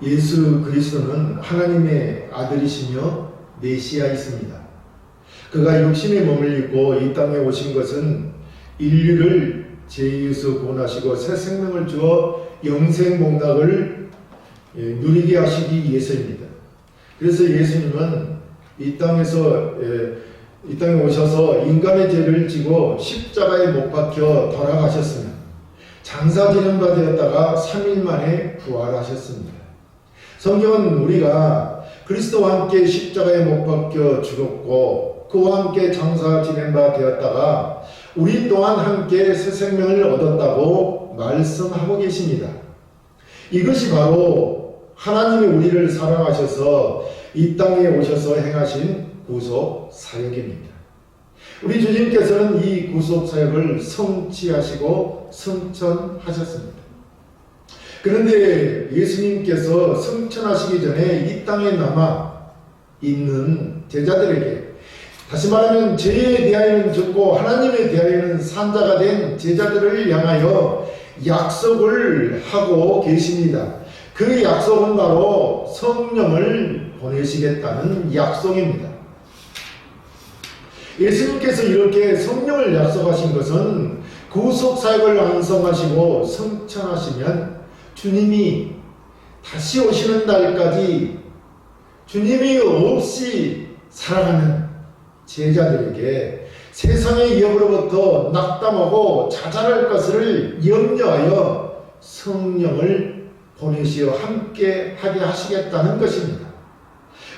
예수 그리스도는 하나님의 아들이시며 메시아이십니다. 그가 육신의 몸을 입고 이 땅에 오신 것은 인류를 죄에서 구원하시고 새 생명을 주어 영생 복락을 누리게 하시기 위해서입니다. 그래서 예수님은 이 땅에 오셔서 인간의 죄를 지고 십자가에 못 박혀 돌아가셨으며 장사 지낸 바 되었다가 3일 만에 부활하셨습니다. 성경은 우리가 그리스도와 함께 십자가에 못 박혀 죽었고 그와 함께 장사 지낸 바 되었다가 우리 또한 함께 새 생명을 얻었다고 말씀하고 계십니다. 이것이 바로 하나님이 우리를 사랑하셔서 이 땅에 오셔서 행하신 구속 사역입니다. 우리 주님께서는 이 구속 사역을 성취하시고 성천하셨습니다. 그런데 예수님께서 성천하시기 전에 이 땅에 남아 있는 제자들에게, 다시 말하면 죄에 대하여는 죽고 하나님에 대하여는 산 자가 된 제자들을 향하여 약속을 하고 계십니다. 그 약속은 바로 성령을 보내시겠다는 약속입니다. 예수님께서 이렇게 성령을 약속하신 것은 구속사역을 완성하시고 성천하시면 주님이 다시 오시는 날까지 주님이 없이 살아가는 제자들에게 세상의 위협으로부터 낙담하고 자잘할 것을 염려하여 성령을 보내시어 함께 하게 하시겠다는 것입니다.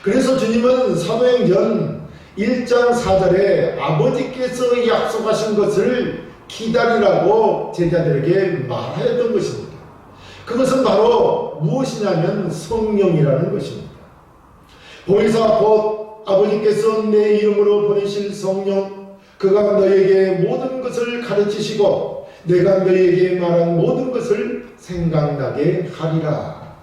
그래서 주님은 사도행전 1장 4절에 아버지께서 약속하신 것을 기다리라고 제자들에게 말하였던 것입니다. 그것은 바로 무엇이냐면 성령이라는 것입니다. 보혜사 곧 아버지께서 내 이름으로 보내실 성령, 그가 너에게 모든 것을 가르치시고 내가 너에게 말한 모든 것을 생각나게 하리라.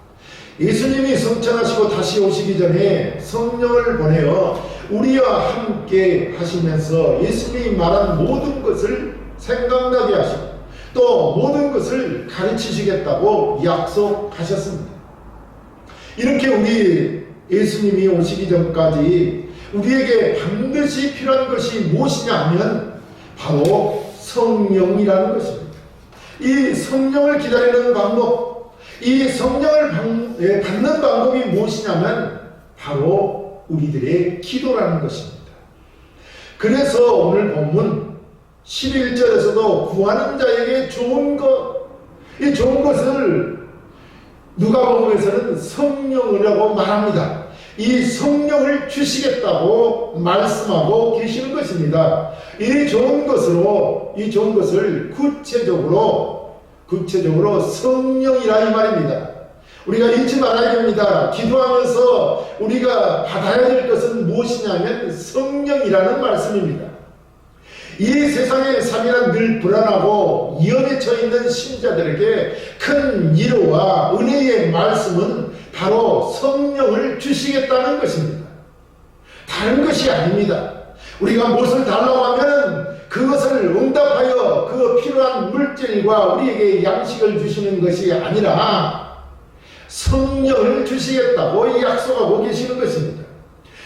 예수님이 성천하시고 다시 오시기 전에 성령을 보내어 우리와 함께 하시면서 예수님이 말한 모든 것을 생각나게 하시고 또 모든 것을 가르치시겠다고 약속하셨습니다. 이렇게 우리 예수님이 오시기 전까지 우리에게 반드시 필요한 것이 무엇이냐 하면 바로 성령이라는 것입니다. 이 성령을 기다리는 방법, 이 성령을 받는 방법이 무엇이냐면 바로 우리들의 기도라는 것입니다. 그래서 오늘 본문 11절에서도 구하는 자에게 좋은 것, 이 좋은 것을 누가복음에서는 성령이라고 말합니다. 이 성령을 주시겠다고 말씀하고 계시는 것입니다. 이 좋은 것을 구체적으로 성령이라 이 말입니다. 우리가 잊지 말아야 됩니다. 기도하면서 우리가 받아야 될 것은 무엇이냐면 성령이라는 말씀입니다. 이 세상의 삶이란 늘 불안하고 위험에 처해있는 신자들에게 큰 위로와 은혜의 말씀은 바로 성령을 주시겠다는 것입니다. 다른 것이 아닙니다. 우리가 무엇을 달라고 하면 그것을 응답하여 그 필요한 물질과 우리에게 양식을 주시는 것이 아니라 성령을 주시겠다고 약속하고 계시는 것입니다.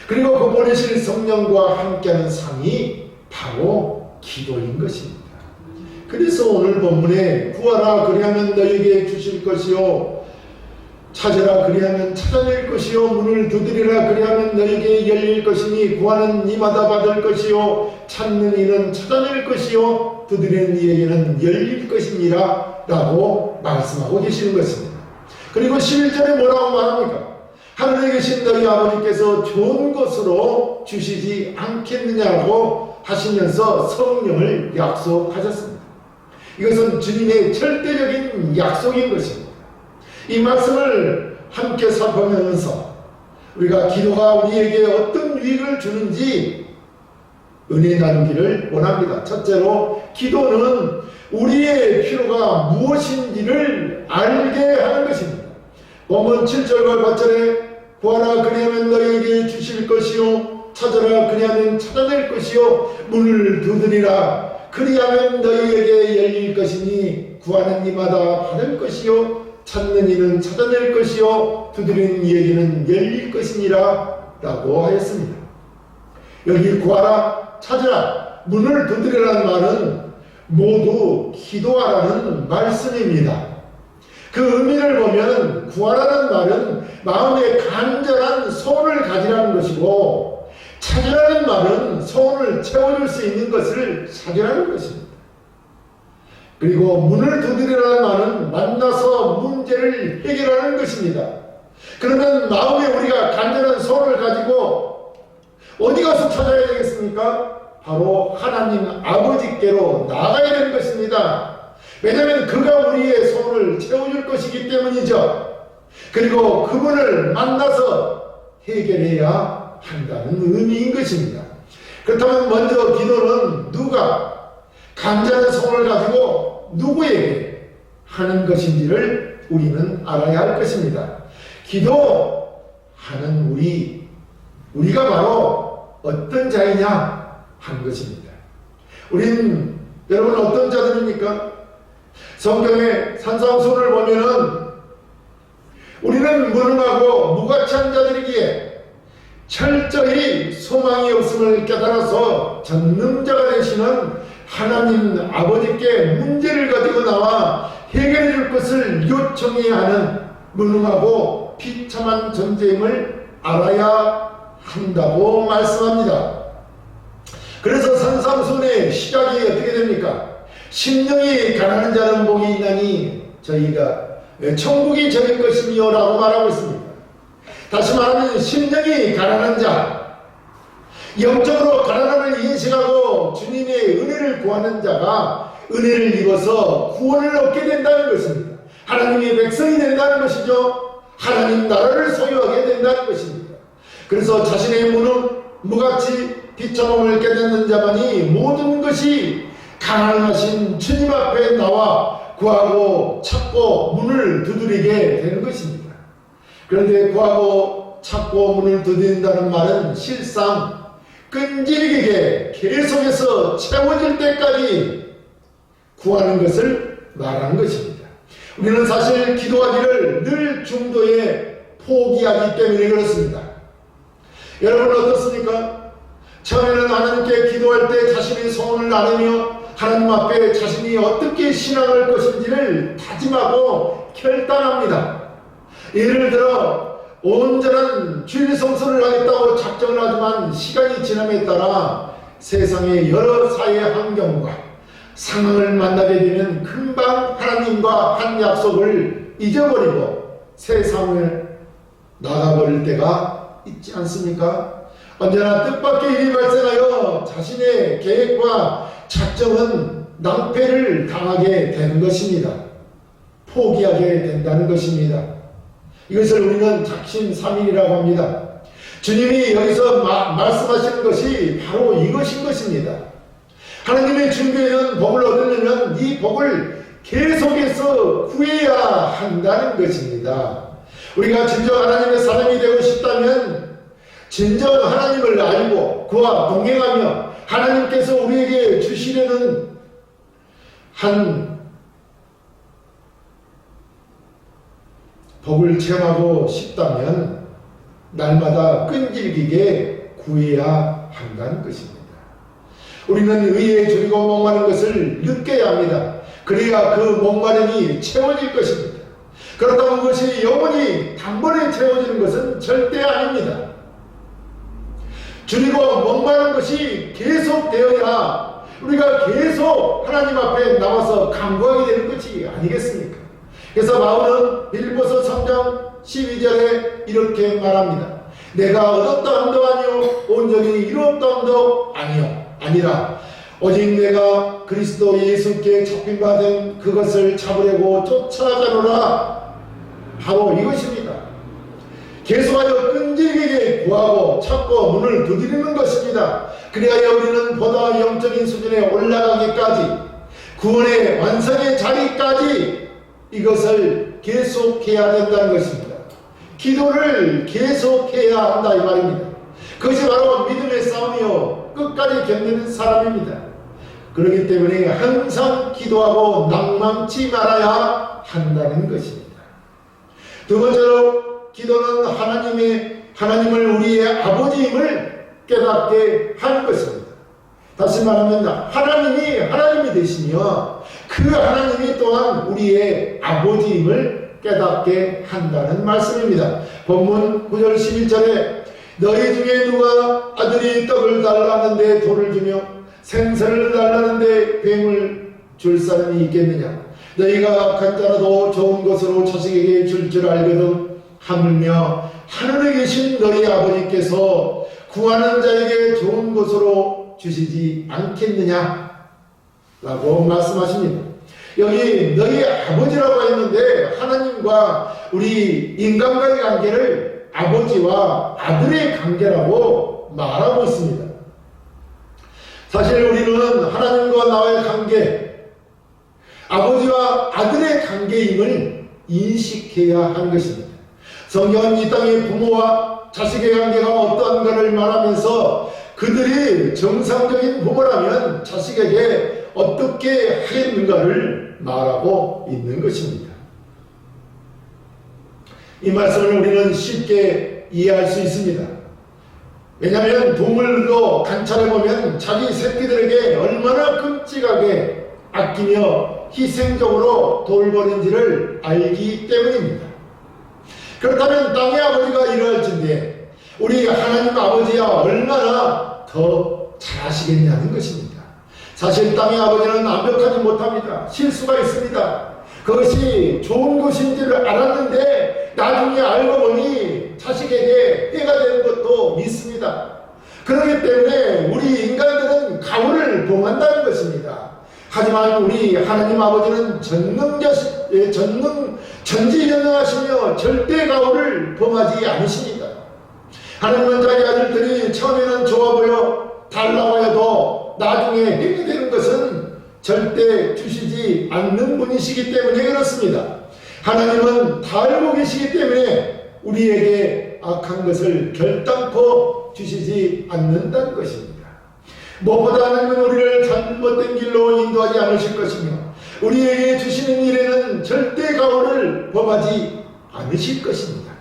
그리고 그 보내실 성령과 함께하는 삶이 바로 기도인 것입니다. 그래서 오늘 본문에 구하라 그리하면 너에게 주실 것이요 찾으라 그리하면 찾아낼 것이요 문을 두드리라 그리하면 너에게 열릴 것이니 구하는 이마다 받을 것이요 찾는 이는 찾아낼 것이요 두드리는 이에게는 열릴 것이니라 라고 말씀하고 계시는 것입니다. 그리고 11절에 뭐라고 말합니까? 하늘에 계신 너희 아버지께서 좋은 것으로 주시지 않겠느냐고 하시면서 성령을 약속하셨습니다. 이것은 주님의 절대적인 약속인 것입니다. 이 말씀을 함께 살펴보면서 우리가 기도가 우리에게 어떤 유익을 주는지 은혜 나누기를 원합니다. 첫째로 기도는 우리의 필요가 무엇인지를 알게 하는 것입니다. 본문 7절과 8절에 구하라 그리하면 너에게 주실 것이요 찾아라 그리하면 찾아낼 것이요 문을 두드리라 그리하면 너희에게 열릴 것이니 구하는 이마다 받을 것이요 찾는 이는 찾아낼 것이요 두드리는 이에게는 열릴 것이니라 라고 하였습니다. 여기 구하라, 찾으라, 문을 두드리라는 말은 모두 기도하라는 말씀입니다. 그 의미를 보면 구하라는 말은 마음에 간절한 소원을 가지라는 것이고, 찾으라는 말은 소원을 채워줄 수 있는 것을 찾으라는 것입니다. 그리고 문을 두드리라는 말은 만나서 문제를 해결하는 것입니다. 그러면 마음에 우리가 간절한 소원을 가지고 어디 가서 찾아야 되겠습니까? 바로 하나님 아버지께로 나아가야 되는 것입니다. 왜냐하면 그가 우리의 소원을 채워줄 것이기 때문이죠. 그리고 그분을 만나서 해결해야 한다는 의미인 것입니다. 그렇다면 먼저 기도는 누가 간절한 소원을 가지고 누구에게 하는 것인지를 우리는 알아야 할 것입니다. 기도하는 우리가 바로 어떤 자이냐 하는 것입니다. 우린 여러분 어떤 자들입니까? 성경의 산상수훈을 보면은 우리는 무능하고 무가치한 자들이기에 철저히 소망이 없음을 깨달아서 전능자가 되시는 하나님 아버지께 문제를 가지고 나와 해결해 줄 것을 요청해야 하는 무능하고 비참한 존재임을 알아야 한다고 말씀합니다. 그래서 산상수훈의 시작이 어떻게 됩니까? 심령이 가난한 자는 복이 있나니 저희가 천국이 저희 것이며 라고 말하고 있습니다. 다시 말하면 심령이 가난한 자, 영적으로 가난함을 인식하고 주님의 은혜를 구하는 자가 은혜를 입어서 구원을 얻게 된다는 것입니다. 하나님의 백성이 된다는 것이죠. 하나님 나라를 소유하게 된다는 것입니다. 그래서 자신의 무능, 무가치, 비참함을 깨닫는 자만이 모든 것이 가난하신 주님 앞에 나와 구하고 찾고 문을 두드리게 되는 것입니다. 그런데 구하고 찾고 문을 두드린다는 말은 실상 끈질기게 계속해서 채워질 때까지 구하는 것을 말하는 것입니다. 우리는 사실 기도하기를 늘 중도에 포기하기 때문에 그렇습니다. 여러분 어떻습니까? 처음에는 하나님께 기도할 때 자신의 소원을 나누며 하나님 앞에 자신이 어떻게 신앙할 것인지를 다짐하고 결단합니다. 예를 들어 온전한 주일 성수를 하겠다고 작정을 하지만 시간이 지남에 따라 세상의 여러 사회 환경과 상황을 만나게 되면 금방 하나님과 한 약속을 잊어버리고 세상을 나가버릴 때가 있지 않습니까? 언제나 뜻밖의 일이 발생하여 자신의 계획과 작정은 낭패를 당하게 되는 것입니다. 포기하게 된다는 것입니다. 이것을 우리는 작심삼일이라고 합니다. 주님이 여기서 말씀하시는 것이 바로 이것인 것입니다. 하나님의 준비해놓은 복을 얻으려면 이 복을 계속해서 구해야 한다는 것입니다. 우리가 진정 하나님의 사람이 되고 싶다면 진정 하나님을 알고 그와 동행하며 하나님께서 우리에게 주시려는 한 복을 체험하고 싶다면 날마다 끈질기게 구해야 한다는 것입니다. 우리는 의에 줄이고 목마른 것을 느껴야 합니다. 그래야 그 목마름이 채워질 것입니다. 그렇다고 그것이 영원히 단번에 채워지는 것은 절대 아닙니다. 줄이고 목마른 것이 계속되어야 우리가 계속 하나님 앞에 나와서 간구하게 되는 것이 아니겠습니까? 그래서 바울은 빌립보서 3장 12절에 이렇게 말합니다. 내가 얻었다 함도 아니요 온전히 이루었다 함도 아니라 오직 내가 그리스도 예수께 잡힌 바 된 그것을 잡으려고 쫓아가노라. 바로 이것입니다. 계속하여 끈질기게 구하고 찾고 문을 두드리는 것입니다. 그리하여 우리는 보다 영적인 수준에 올라가기까지 구원의 완성의 자리까지 이것을 계속해야 된다는 것입니다. 기도를 계속해야 한다 이 말입니다. 그것이 바로 믿음의 싸움이요 끝까지 견디는 사람입니다. 그렇기 때문에 항상 기도하고 낭망치 말아야 한다는 것입니다. 두 번째로 기도는 하나님을 우리의 아버지임을 깨닫게 하는 것입니다. 다시 말하면 하나님이 되시며 그 하나님이 또한 우리의 아버지임을 깨닫게 한다는 말씀입니다. 본문 9절 11절에 너희 중에 누가 아들이 떡을 달라는데 돌을 주며 생선을 달라는데 뱀을 줄 사람이 있겠느냐. 너희가 악한 자라도 좋은 것으로 자식에게 줄 줄 알거든 하물며 하늘에 계신 너희 아버지께서 구하는 자에게 좋은 것으로 주시지 않겠느냐 라고 말씀하십니다. 여기 너희 아버지라고 했는데 하나님과 우리 인간과의 관계를 아버지와 아들의 관계라고 말하고 있습니다. 사실 우리는 하나님과 나의 관계, 아버지와 아들의 관계임을 인식해야 하는 것입니다. 성경은 이 땅의 부모와 자식의 관계가 어떠한가를 말하면서 그들이 정상적인 부모라면 자식에게 어떻게 하겠는가를 말하고 있는 것입니다. 이 말씀을 우리는 쉽게 이해할 수 있습니다. 왜냐하면 동물도 관찰해보면 자기 새끼들에게 얼마나 끔찍하게 아끼며 희생적으로 돌보는지를 알기 때문입니다. 그렇다면 땅의 아버지가 이러할진대 우리 하나님 아버지야 얼마나 더 잘하시겠냐는 것입니다. 사실 땅의 아버지는 완벽하지 못합니다. 실수가 있습니다. 그것이 좋은 것인지를 알았는데 나중에 알고 보니 자식에게 해가 되는 것도 있습니다. 그렇기 때문에 우리 인간들은 가훈을 범한다는 것입니다. 하지만 우리 하나님 아버지는 전지전능하시며 절대 가훈을 범하지 않으십니다. 하나님은 자기 아들들이 처음에는 좋아 보여 달라고 해도 나중에 해가 되는 것은 절대 주시지 않는 분이시기 때문에 그렇습니다. 하나님은 다 알고 계시기 때문에 우리에게 악한 것을 결단코 주시지 않는다는 것입니다. 무엇보다 하나님은 우리를 잘못된 길로 인도하지 않으실 것이며 우리에게 주시는 일에는 절대 가훈을 범하지 않으실 것입니다.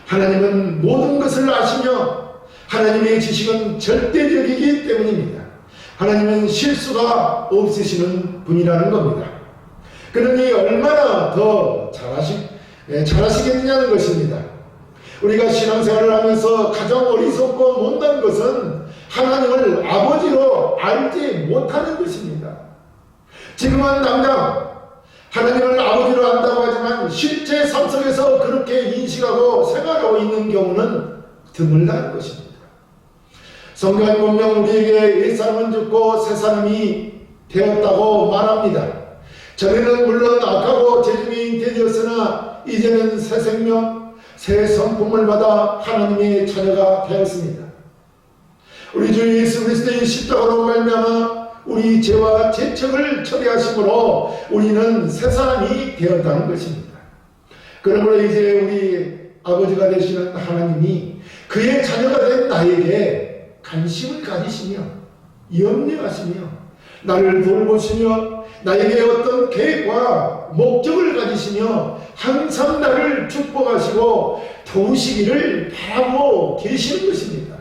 하나님은 모든 것을 아시며 하나님의 지식은 절대적이기 때문입니다. 하나님은 실수가 없으시는 분이라는 겁니다. 그러니 얼마나 더 잘하시겠느냐는 것입니다. 우리가 신앙생활을 하면서 가장 어리석고 못난 것은 하나님을 아버지로 알지 못하는 것입니다. 지금은 당장 하나님을 아버지로 안다고 하지만 실제 삶 속에서 그렇게 인식하고 생활하고 있는 경우는 드물다는 것입니다. 성경은 분명 우리에게 옛사람은 죽고 새사람이 되었다고 말합니다. 전에는 물론 악하고 죄중의 되었으나 이제는 새 생명, 새 성품을 받아 하나님의 자녀가 되었습니다. 우리 주 예수 그리스도의 십자가로 말미암아 우리 죄와 죄책을 처리하심으로 우리는 새 사람이 되었다는 것입니다. 그러므로 이제 우리 아버지가 되시는 하나님이 그의 자녀가 된 나에게 관심을 가지시며 염려하시며 나를 돌보시며 나에게 어떤 계획과 목적을 가지시며 항상 나를 축복하시고 도우시기를 바라고 계시는 것입니다.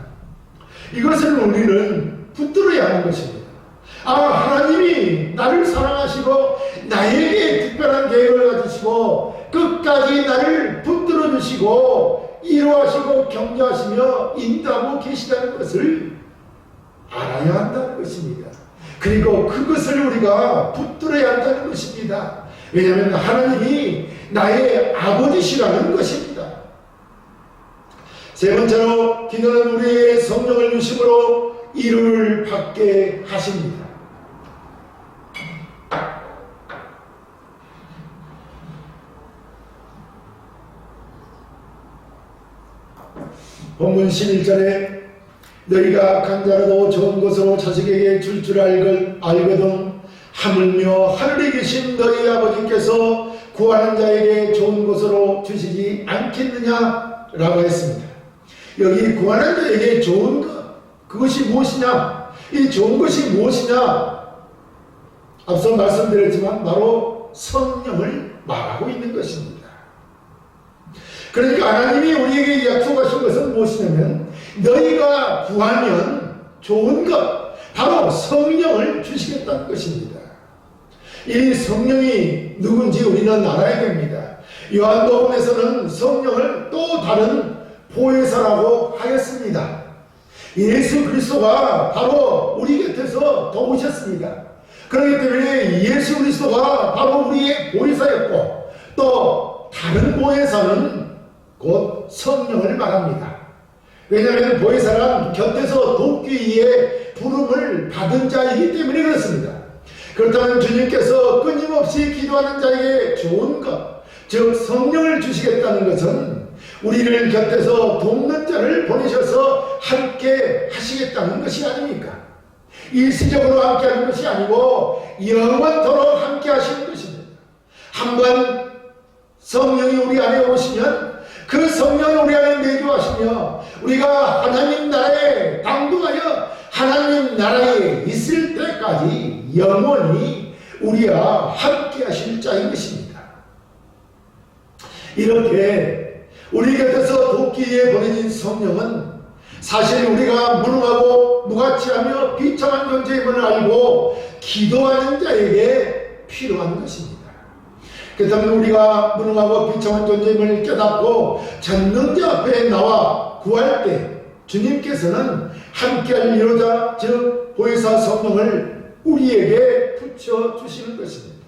이것을 우리는 붙들어야 하는 것입니다. 하나님이 나를 사랑하시고 나에게 특별한 계획을 가지시고 끝까지 나를 붙들어 주시고 이루하시고 격려하시며 인도하고 계시다는 것을 알아야 한다는 것입니다. 그리고 그것을 우리가 붙들어야 한다는 것입니다. 왜냐하면 하나님이 나의 아버지시라는 것입니다. 세 번째로 기도는 우리의 성령을 주심으로 이루를 받게 하십니다. 본문 11절에 너희가 악한 자라도 좋은 것으로 자식에게 줄 줄 알거든 하물며 하늘에 계신 너희 아버지께서 구하는 자에게 좋은 것으로 주시지 않겠느냐 라고 했습니다. 여기 구하는 자에게 좋은 것, 그것이 무엇이냐? 이 좋은 것이 무엇이냐? 앞서 말씀드렸지만 바로 성령을 말하고 있는 것입니다. 그러니까 하나님이 우리에게 약속하신 것은 무엇이냐면 너희가 구하면 좋은 것, 바로 성령을 주시겠다는 것입니다. 이 성령이 누군지 우리는 알아야 됩니다. 요한복음에서는 성령을 또 다른 보혜사라고 하였습니다. 예수 그리스도가 바로 우리 곁에서 도우셨습니다. 그렇기 때문에 예수 그리스도가 바로 우리의 보혜사였고, 또 다른 보혜사는 곧 성령을 말합니다. 왜냐하면 보혜사란 곁에서 돕기 위해 부름을 받은 자이기 때문에 그렇습니다. 그렇다면 주님께서 끊임없이 기도하는 자에게 좋은 것, 즉 성령을 주시겠다는 것은 우리를 곁에서 돕는 자를 보내셔서 함께 하시겠다는 것이 아닙니까? 일시적으로 함께 하는 것이 아니고 영원토록 함께 하시는 것입니다. 한번 성령이 우리 안에 오시면 그 성령을 우리 안에 내주하시며 우리가 하나님 나라에 당도하여 하나님 나라에 있을 때까지 영원히 우리와 함께 하실 자인 것입니다. 이렇게 우리 곁에서 돕기 위해 보내진 성령은 사실 우리가 무능하고 무가치하며 비참한 존재임을 알고 기도하는 자에게 필요한 것입니다. 그렇다면 우리가 무능하고 비참한 존재임을 깨닫고 전능자 앞에 나와 구할 때 주님께서는 함께할 위로자, 즉 보혜사 성령을 우리에게 붙여주시는 것입니다.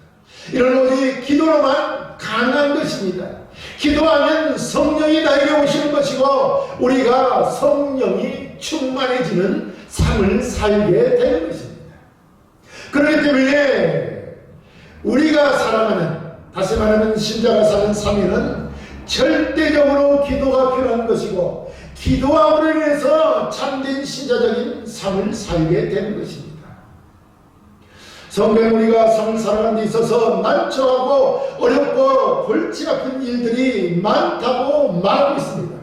이런 오직 기도로만 가능한 것입니다. 기도하면 성령이 나에게 오시는 것이고 우리가 성령이 충만해지는 삶을 살게 되는 것입니다. 그렇기 때문에 우리가 살아가는, 다시 말하면 신자가 사는 삶에는 절대적으로 기도가 필요한 것이고 기도함으로 인해서 참된 신자적인 삶을 살게 되는 것입니다. 성경에 우리가 삶을 살아가는 데 있어서 난처하고 어렵고 골치 아픈 일들이 많다고 말하고 있습니다.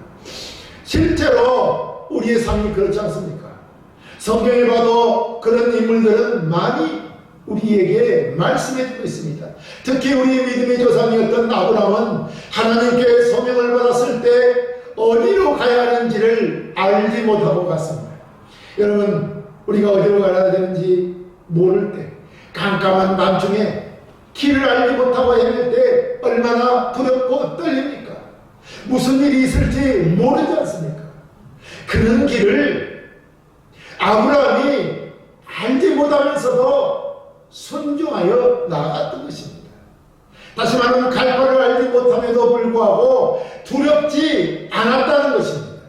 실제로 우리의 삶이 그렇지 않습니까? 성경에 봐도 그런 인물들은 많이 우리에게 말씀해주고 있습니다. 특히 우리 믿음의 조상이었던 아브라함은 하나님께 소명을 받았을 때 어디로 가야 하는지를 알지 못하고 갔습니다. 여러분, 우리가 어디로 가야 되는지 모를 때, 깜깜한 밤중에 길을 알지 못하고 헤맬 때 얼마나 두렵고 떨립니까? 무슨 일이 있을지 모르지 않습니까? 그런 길을 아브라함이 알지 못하면서도 순종하여 나아갔던 것입니다. 다시 말하면 갈 바를 알지 못함에도 불구하고 두렵지 않았다는 것입니다.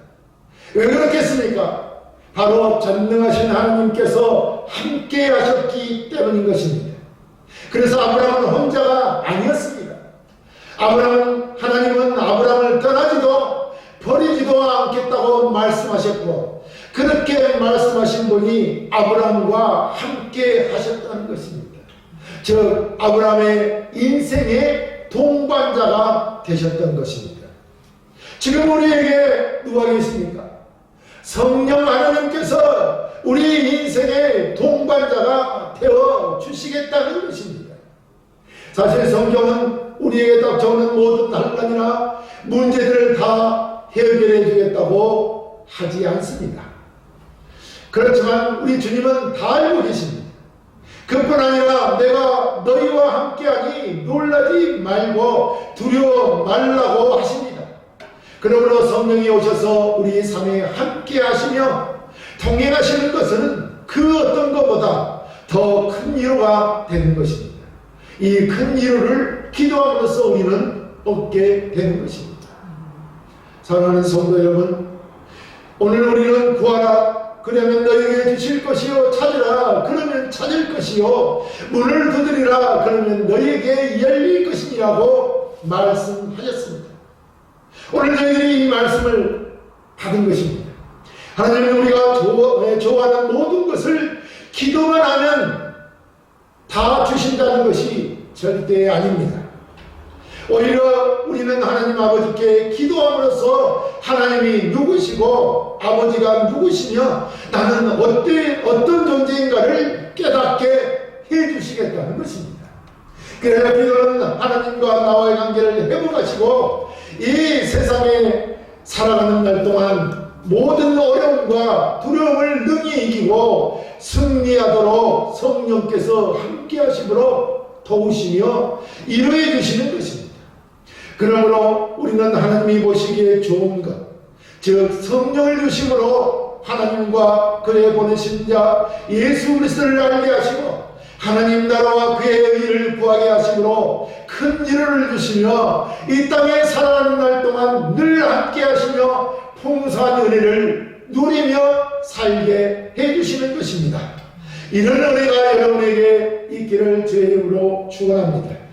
왜 그렇겠습니까? 바로 전능하신 하나님께서 함께 하셨기 때문인 것입니다. 그래서 아브라함은 혼자가 아니었습니다. 하나님은 아브라함을 떠나지도 버리지도 않겠다고 말씀하셨고 그렇게 말씀하신 분이 아브라함과 함께 하셨다는 것입니다. 즉 아브라함의 인생의 동반자가 되셨던 것입니다. 지금 우리에게 누가 계십니까? 성령 하나님께서 우리 인생의 동반자가 되어 주시겠다는 것입니다. 사실 성경은 우리에게 닥쳐오는 모든 난관이나 문제들을 다 해결해 주겠다고 하지 않습니다. 그렇지만 우리 주님은 다 알고 계십니다. 그뿐 아니라 내가 너희와 함께하니 놀라지 말고 두려워 말라고 하십니다. 그러므로 성령이 오셔서 우리 삶에 함께 하시며 동행하시는 것은 그 어떤 것보다 더 큰 위로가 되는 것입니다. 이 큰 위로를 기도함으로써 우리는 얻게 되는 것입니다. 사랑하는 성도 여러분, 오늘 우리는 구하라 그러면 너에게 주실 것이요, 찾으라 그러면 찾을 것이요, 문을 두드리라 그러면 너에게 열릴 것이라고 말씀하셨습니다. 오늘 저희들이 이 말씀을 받은 것입니다. 하나님은 우리가 좋아하는 모든 것을 기도만 하면 다 주신다는 것이 절대 아닙니다. 오히려 우리는 하나님 아버지께 기도함으로써 하나님이 누구시고 아버지가 누구시며 나는 어떤 존재인가를 깨닫게 해주시겠다는 것입니다. 그래서 기도는 하나님과 나와의 관계를 회복하시고 이 세상에 살아가는 날 동안 모든 어려움과 두려움을 능히 이기고 승리하도록 성령께서 함께 하심으로 도우시며 이루어 주시는 것입니다. 그러므로 우리는 하나님이 보시기에 좋은 것, 즉 성령을 주심으로 하나님과 그의 보내신 자 예수 그리스도를 알게 하시고 하나님 나라와 그의 의를 구하게 하심으로 큰 일을 주시며 이 땅에 살아가는 날 동안 늘 함께 하시며 풍성한 은혜를 누리며 살게 해주시는 것입니다. 이런 은혜가 여러분에게 있기를 주의 이름으로 축원합니다.